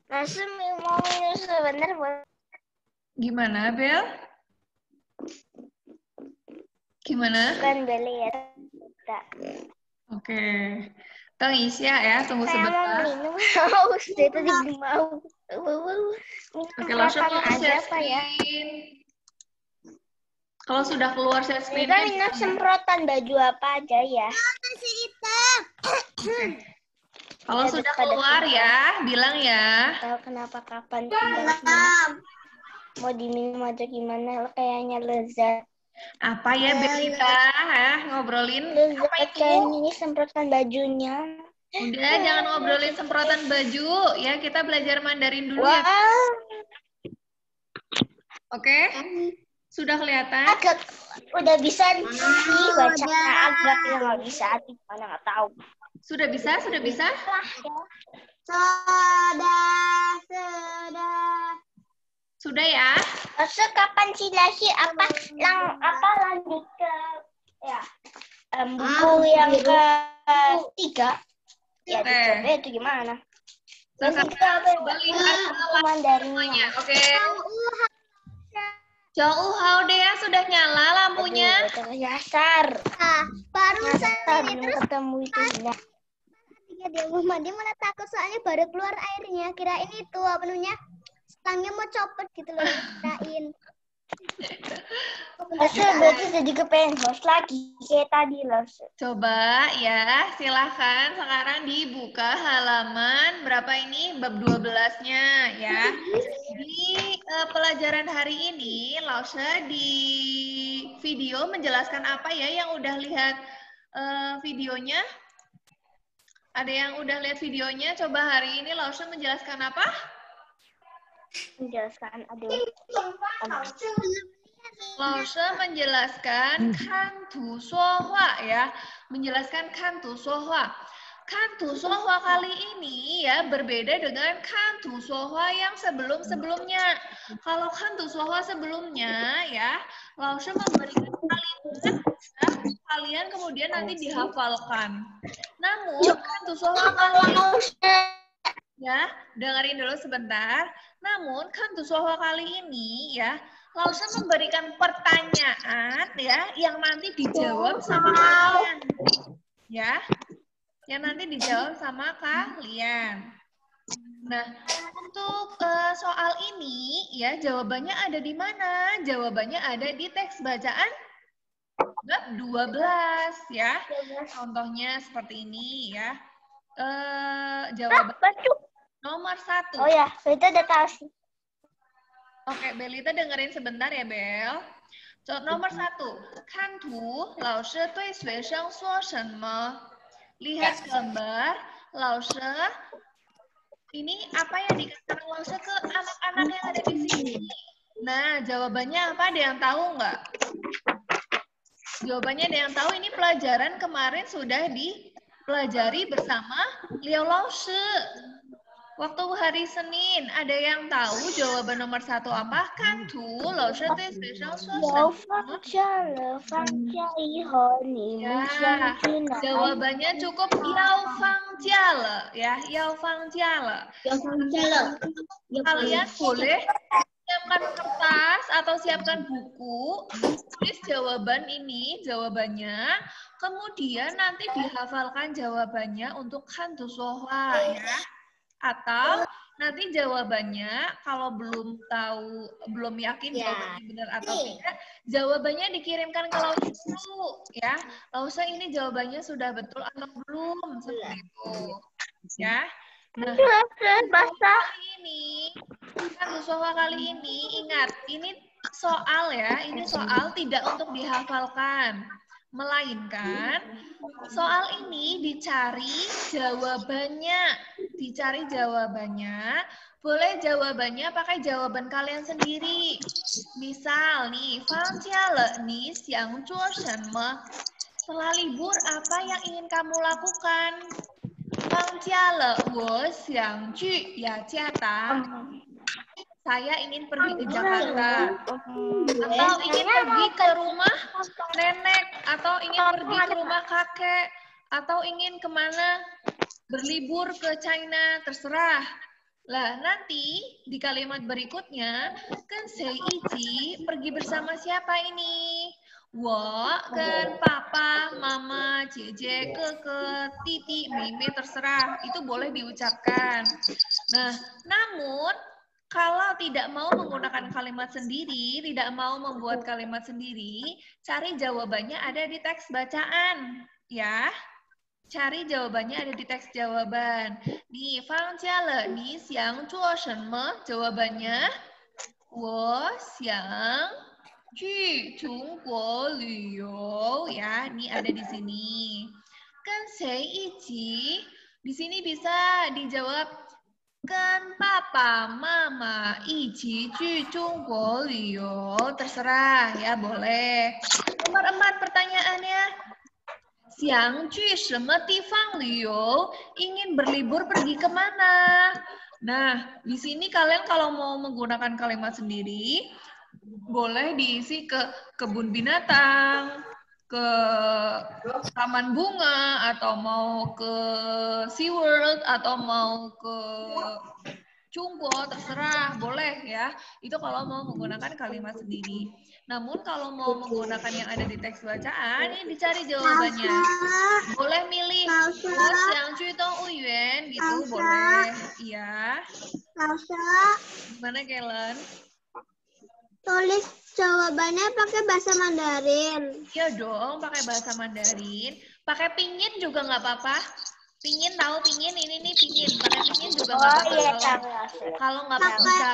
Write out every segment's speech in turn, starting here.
Langsung mau minum sebentar boleh? Gimana, Bel? Gimana? Bukan boleh ya. Tak. Oke. Teng Isya ya, tunggu Saya mau sebentar. minum. Haus dari tadi belum mau. Minum Oke, langsung semprotan mau aja share apa ya? screen. Kalau sudah keluar share Kita screen-nya. minum semprotan baju apa aja ya? Masih hitam. Oke. Kalau Ya, sudah daripada keluar simpan. ya, bilang ya. Tahu kenapa kapan timbang mau diminum aja gimana? Kayaknya lezat. Apa ya, Belita? Ngobrolin apa Lezat itu? kayaknya ini semprotan bajunya. Udah, jangan ngobrolin semprotan baju. Ya, kita belajar Mandarin dulu ya. Wah, Oke? Sudah kelihatan? agak udah bisa sih bacanya agak yang nggak bisa gimana nggak tahu. Sudah bisa? Sudah bisa? Lah ya. Sudah. Sudah ya? Maksud kapan sih lagi apa lanjut ke ya buku yang ketiga ya Oke. dicoba itu gimana? Yang Sekarang ketiga apa coba lihat buku Mandarinnya. lampunya. Oke. Jauh Haudea sudah nyala lampunya. Aduh, dasar. Baru Dasar saya belum terus ketemu itu ya. ketika dia mau mandi malah takut soalnya baru keluar airnya. Kirain itu apa namanya? Stangnya mau copot gitu loh. Kirain. Berarti jadi kepengen host lagi kayak tadi loh. Coba ya, silahkan sekarang dibuka halaman berapa ini? Bab 12-nya ya. Di pelajaran hari ini, Lause di video menjelaskan apa ya yang udah lihat videonya? Ada yang udah lihat videonya? Coba hari ini Lause menjelaskan apa? Menjelaskan Lause menjelaskan kantu sohwa ya, menjelaskan kantu sohwa. Kantu sohwa kali ini ya berbeda dengan kantu sohwa yang sebelum-sebelumnya. Kalau kantu sohwa sebelumnya ya, Lause memberikan kalimat ya, kalian kemudian nanti dihafalkan. Namun kantu sohwa kali ini ya, dengerin dulu sebentar. Namun kantu sohwa kali ini ya, Lause memberikan pertanyaan ya yang nanti dijawab sama kalian. Ya. Yang nanti dijawab sama kalian. Nah, untuk soal ini ya jawabannya ada di mana? Jawabannya ada di teks bacaan bab 12 ya. Contohnya seperti ini ya. Jawaban nomor 1. Oh ya, itu udah tahu sih. Oke, Belita dengerin sebentar ya, Bel. Nomor 1, Kantu, 老师对学生说什么? Lihat gambar, 老师 ini apa yang dikatakan Lause ke anak-anak yang ada di sini? Nah, jawabannya apa? Ada yang tahu nggak? Jawabannya ada yang tahu, ini pelajaran kemarin sudah dipelajari bersama Liao Lause. Waktu hari Senin, ada yang tahu jawaban nomor 1 apa? Kantu, Lause对学生说什么？Ya, jawabannya cukup Yao Fang Jiale ya, Yao Fang Jiale. Kalian boleh siapkan kertas atau siapkan buku, tulis jawaban ini, jawabannya, kemudian nanti dihafalkan jawabannya untuk kantu sohwa ya. Atau nanti jawabannya kalau belum tahu, belum yakin jawabannya benar atau tidak, jawabannya dikirimkan ke Lause dulu ya. Lause ini jawabannya sudah betul atau belum seperti itu. Ya. Nah, kali ini kan soal kali ini ingat, ini soal ya, ini soal tidak untuk dihafalkan. Melainkan soal ini dicari jawabannya. Dicari jawabannya, boleh jawabannya pakai jawaban kalian sendiri. Misal nih, 放假了你想做什么? Setelah libur apa yang ingin kamu lakukan? 放假了我想去雅加达. Saya ingin pergi ke Jakarta. Atau ingin pergi ke rumah nenek, atau ingin pergi ke rumah kakek, atau ingin kemana berlibur ke China, terserah. Lah, nanti di kalimat berikutnya, kan Seiji pergi bersama siapa ini? Wo, kan papa, mama, jeje, keke, titi, meme, terserah. Itu boleh diucapkan. Nah, namun kalau tidak mau menggunakan kalimat sendiri, tidak mau membuat kalimat sendiri, cari jawabannya ada di teks bacaan. Ya. Cari jawabannya ada di teks jawaban. Ni fang jia le, ni xiang zuo shenme? Jawabannya, 我想去中国旅游. Ya, ini ada di sini. Kan谁一起? Di sini bisa dijawab,跟爸爸妈妈一起去中国旅游. Terserah ya, boleh. Nomor 4 pertanyaannya. Xiang Ju什么地方旅游? Ingin berlibur pergi kemana? Nah, di sini kalian kalau mau menggunakan kalimat sendiri, boleh diisi ke kebun binatang, ke taman bunga, atau mau ke SeaWorld, atau mau ke Cungko, terserah, boleh ya. Itu kalau mau menggunakan kalimat sendiri. Namun kalau mau menggunakan yang ada di teks bacaan, ini dicari jawabannya. Boleh milih, oh, Xiang Ju Dong Uyuan, gitu, boleh. Iya. Gimana, Kellen? Tulis jawabannya pakai bahasa Mandarin. Iya dong, pakai bahasa Mandarin. Pakai pinyin juga nggak apa-apa. Pinyin tahu pinyin, ini nih pinyin. Pakai pinyin juga nggak apa-apa. iya,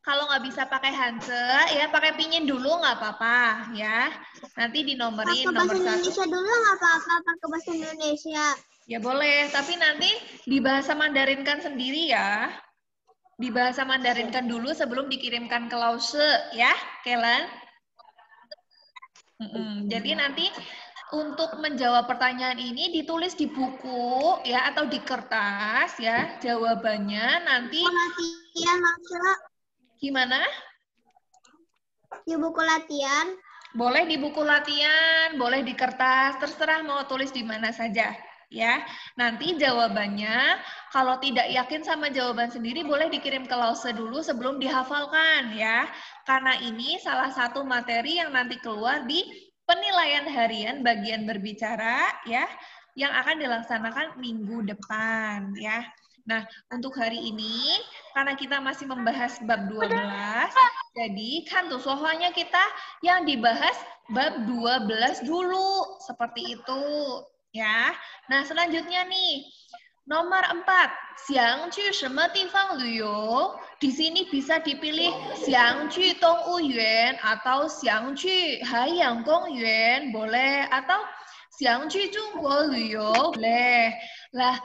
Kalau nggak bisa pakai hanse, ya pakai pinyin dulu nggak apa-apa ya. Nanti dinomorin Pakai nomor bahasa 1. Indonesia dulu nggak apa-apa, pakai bahasa Indonesia. Ya boleh, tapi nanti dibahasa Mandarinkan sendiri ya. Dibahasa Mandarinkan dulu sebelum dikirimkan ke Lause ya, Kellen. Jadi nanti untuk menjawab pertanyaan ini ditulis di buku ya atau di kertas ya jawabannya nanti. Latihan maksudnya? Gimana? Di buku latihan. Boleh di buku latihan, boleh di kertas, terserah mau tulis di mana saja ya. Nanti jawabannya kalau tidak yakin sama jawaban sendiri boleh dikirim ke Lause dulu sebelum dihafalkan ya. Karena ini salah satu materi yang nanti keluar di penilaian harian bagian berbicara ya yang akan dilaksanakan minggu depan ya. Nah, untuk hari ini karena kita masih membahas bab 12, jadi kan tuh soalnya kita yang dibahas bab 12 dulu, seperti itu ya. Nah, selanjutnya nih, nomor 4, Xiang Ju Sheme Difang Luyo. Di sini bisa dipilih Xiang Ju Dong Wu Yuan atau Xiang Ju Haiyang Gong Yuan, boleh, atau Xiang Ju Zhongguo Luyo, boleh. Lah,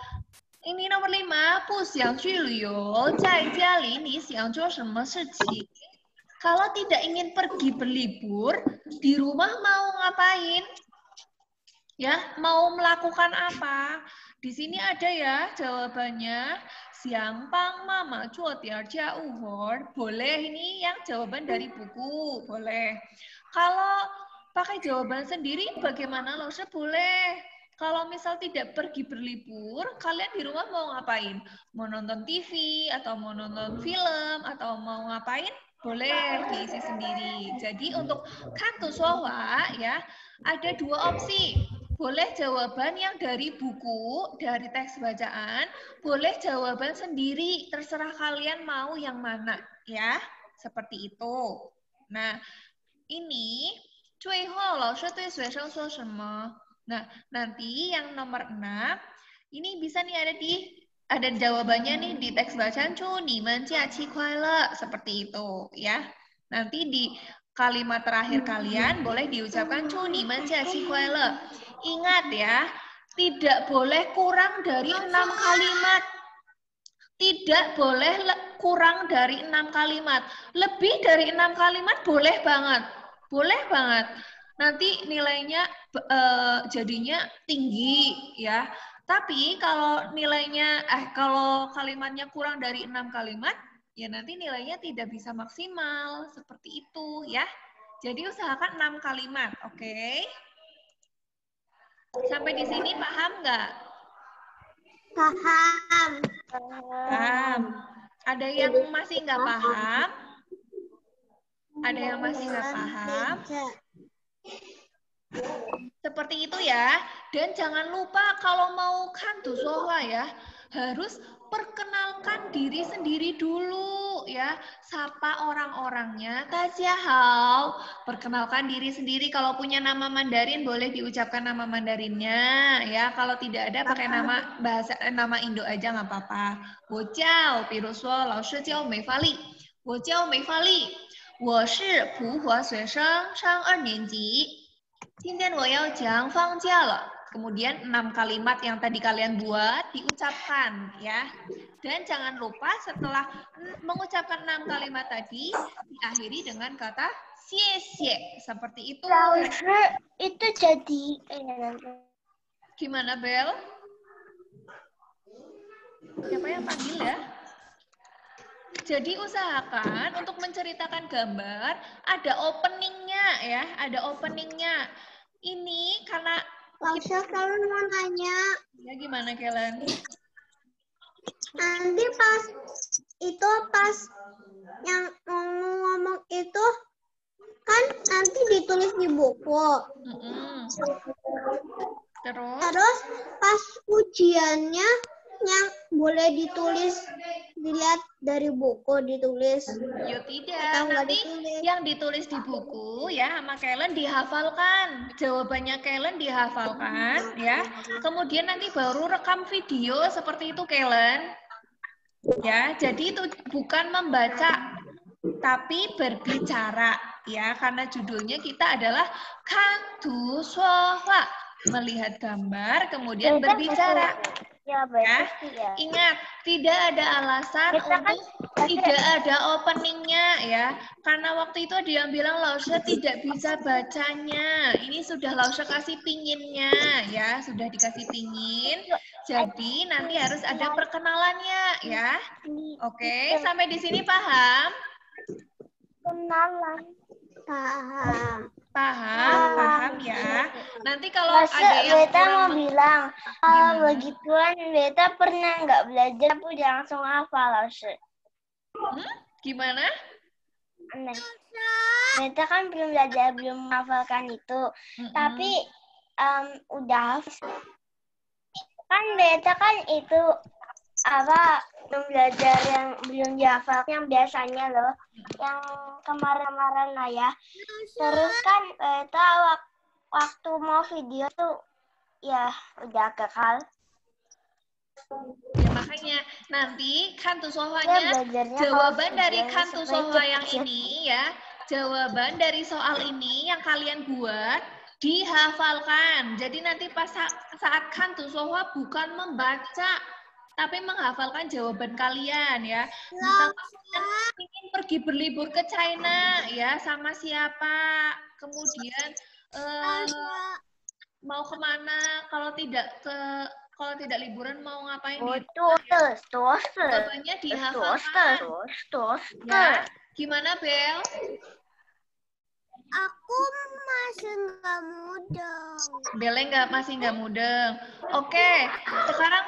ini nomor 5, 不想去旅游，在家里你想做什么事情? Kalau tidak ingin pergi berlibur, di rumah mau ngapain? Ya, mau melakukan apa? Di sini ada ya jawabannya. Siang pang mama cuo tiar jia uhor. Boleh, ini yang jawaban dari buku. Boleh. Kalau pakai jawaban sendiri bagaimana, Lause? Boleh. Kalau misal tidak pergi berlibur, kalian di rumah mau ngapain? Mau nonton TV, atau mau nonton film, atau mau ngapain? Boleh diisi sendiri. Jadi untuk kantu sowa ya, ada 2 opsi. Boleh jawaban yang dari buku, dari teks bacaan, boleh jawaban sendiri, terserah kalian mau yang mana ya. Seperti itu. Nah, ini 最后老师对学生说什么? Nah, nanti yang nomor 6 ini bisa nih ada jawabannya nih di teks bacaan cu ni men jiaqi kuaile, seperti itu ya. Nanti di kalimat terakhir kalian boleh diucapkan cu ni men jiaqi kuaile. Ingat ya, tidak boleh kurang dari 6 kalimat. Tidak boleh kurang dari 6 kalimat. Lebih dari 6 kalimat boleh banget. Boleh banget. Nanti nilainya jadinya tinggi ya. Tapi kalau kalau kalimatnya kurang dari 6 kalimat, ya nanti nilainya tidak bisa maksimal. Seperti itu ya. Jadi usahakan 6 kalimat, oke? Sampai di sini paham nggak? Paham. Paham. Ada yang masih nggak paham? Ada yang masih nggak paham? Seperti itu ya. Dan jangan lupa kalau mau kantu sohwa ya, harus perkenalkan diri sendiri dulu ya. Sapa orang-orangnya. Tajiahao. Perkenalkan diri sendiri. Kalau punya nama Mandarin boleh diucapkan nama Mandarinnya ya. Kalau tidak ada pakai nama bahasa nama Indo aja nggak apa-apa. 我叫比如说老师叫美发丽，我叫美发丽，我是普活学生，上2年级。今天我要讲放假了。Kemudian 6 kalimat yang tadi kalian buat diucapkan ya. Dan jangan lupa setelah mengucapkan 6 kalimat tadi diakhiri dengan kata xie seperti itu. Itu jadi Gimana Bel? Siapa yang panggil ya? Jadi usahakan untuk menceritakan gambar ada openingnya ya, ada openingnya. Ini karena Lausha kalau mau nanya. Ya gimana Kellen? Nanti pas yang ngomong itu kan nanti ditulis di buku. Terus pas ujiannya yang boleh dilihat dari buku ditulis. Yo tidak, nanti yang ditulis di buku ya sama Kellen dihafalkan. Jawabannya Kellen dihafalkan ya. Kemudian nanti baru rekam video seperti itu Kellen. Ya, jadi itu bukan membaca tapi berbicara ya, karena judulnya kita adalah kantu sohwa, melihat gambar kemudian berbicara. Ya, ya. Ingat, tidak ada alasan untuk tidak ada openingnya ya. Karena waktu itu ada yang bilang Lausha tidak bisa bacanya. Ini sudah Lausha kasih pinginnya ya, sudah dikasih pingin. Jadi nanti harus ada perkenalannya ya. Oke, sampai di sini paham? Paham. Paham ya. Nanti kalau Masa ada yang Beta mau kurang bilang, kalau begituan Beta pernah nggak belajar, tapi udah langsung hafal, Lausha. Gimana? Aneh. Beta kan belum belajar, belum menghafalkan itu. Tapi udah hafal. Kan Beta kan itu belum belajar yang belum dihafal yang biasanya loh, yang kemarin-kemarin lah ya. Terus kan Beta waktu mau video tuh ya udah gagal. Ya makanya nanti kantu sohwanya jawaban dari kantu sohwa yang ini ya, jawaban dari soal ini yang kalian buat dihafalkan. Jadi nanti pas saat kantu sohwa bukan membaca tapi menghafalkan jawaban kalian ya. Misal kalian ingin pergi berlibur ke China ya, sama siapa? Kemudian mau kemana? Kalau tidak liburan mau ngapain? Jawabannya dihafalkan. Ya. Gimana Bel? Aku masih nggak mudeng. Belnya masih nggak mudeng. Oke, sekarang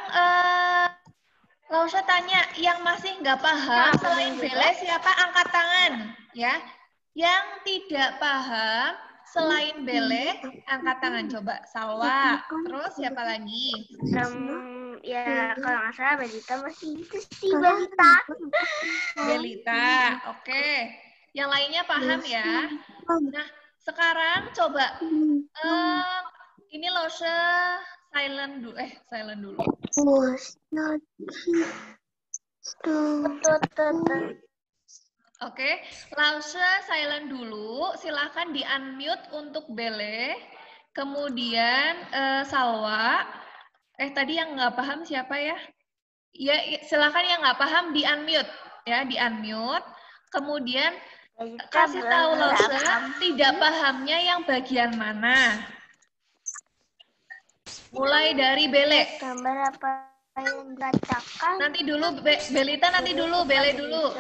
Lausha tanya, yang masih nggak paham selain Bele siapa? Angkat tangan, ya. Yang tidak paham selain Bele, angkat tangan coba. Salwa, terus siapa lagi? Ya kalau nggak salah Belita masih itu sih Belita. Belita, oke. Yang lainnya paham ya. Nah, sekarang coba ini Lausha silent dulu. Oke, Lausha silent dulu. Silahkan di-unmute untuk Bele. Kemudian Salwa. Tadi yang nggak paham siapa ya? Ya, silahkan yang nggak paham di-unmute. Ya, di-unmute. Kemudian kasih tahu Lausha tidak pahamnya yang bagian mana. Mulai dari Bele. Gambar apa yang bacakan? Nanti dulu, Belita nanti dulu, Bele dulu.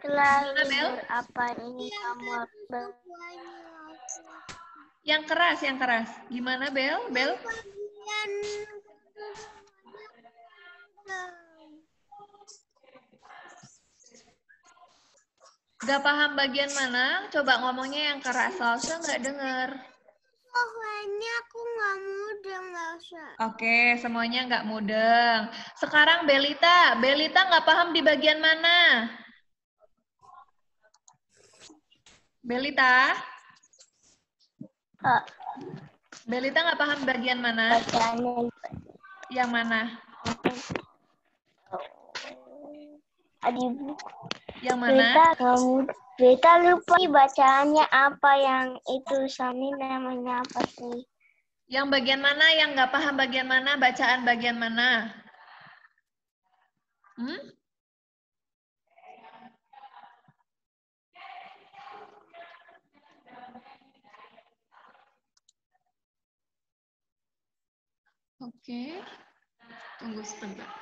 Selalu apa ini kamu? Yang keras. Gimana Bel? Gak paham bagian mana? Coba ngomongnya yang keras, Salsa nggak dengar. Pokoknya aku nggak mudeng, nggak usah. Oke, semuanya nggak mudeng. Sekarang Belita. Belita nggak paham di bagian mana? Belita? Belita nggak paham bagian mana? Bacaannya Yang mana? di buku. Yang mana? Beta lupa bacaannya apa yang itu Sani namanya apa sih? Yang bagian mana? Yang nggak paham bagian mana? Bacaan bagian mana? Oke. Tunggu sebentar.